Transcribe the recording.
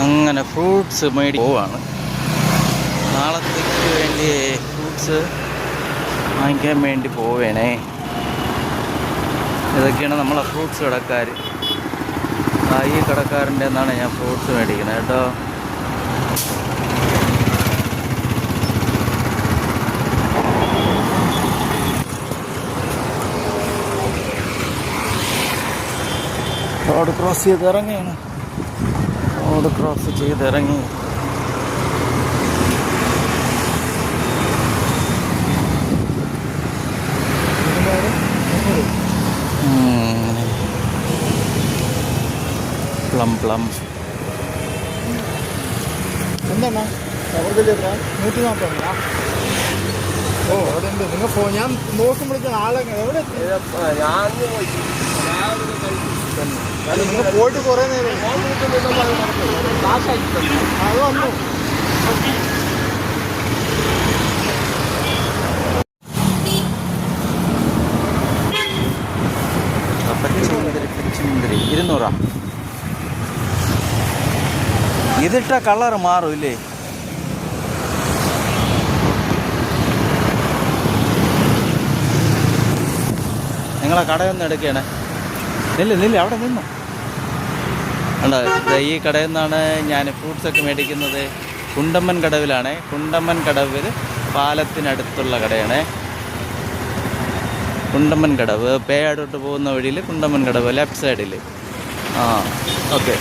അങ്ങനെ ഫ്രൂട്ട്സ് പോവാണ്. നാളത്തേക്ക് വേണ്ടി ഫ്രൂട്ട്സ് വാങ്ങിക്കാൻ വേണ്ടി പോവേണേ. ഇതൊക്കെയാണ് നമ്മളെ ഫ്രൂട്ട്സ് കടക്കാർ. ഈ കടക്കാരൻ്റെ എന്നാണ് ഞാൻ ഫ്രൂട്ട്സ് മേടിക്കുന്നത് കേട്ടോ. റോഡ് ക്രോസ് ചെയ്തിറങ്ങിയാണ്. റോഡ് ക്രോസ് ചെയ്തിറങ്ങി. പ്ലം എന്താണ് അവർക്കില്ല 140. ഓ അവിടെ ഉണ്ട്. നിങ്ങൾ ഞാൻ നോക്കുമ്പോഴേക്കും ആളെ എവിടെ നിങ്ങൾ പോയിട്ട് കുറേ നേരം അത് വന്നു. പച്ചമുന്തിരി 200. ഇതിട്ട കളർ മാറുമില്ലേ? നിങ്ങളെ കടയൊന്നും എടുക്കണേ. നില്ല അവിടെ നിന്നു. അല്ല, ഈ കടയിൽ നിന്നാണ് ഞാൻ ഫ്രൂട്ട്സൊക്കെ മേടിക്കുന്നത്. കുണ്ടമ്മൻ കടവിലാണ്. കുണ്ടമ്മൻ കടവിൽ പാലത്തിനടുത്തുള്ള കടയാണ്. കുണ്ടമ്മൻ കടവ് പേയാടോട്ട് പോകുന്ന വഴിയിൽ കുണ്ടമ്മൻ കടവ് ലെഫ്റ്റ് സൈഡിൽ. ഓക്കെ.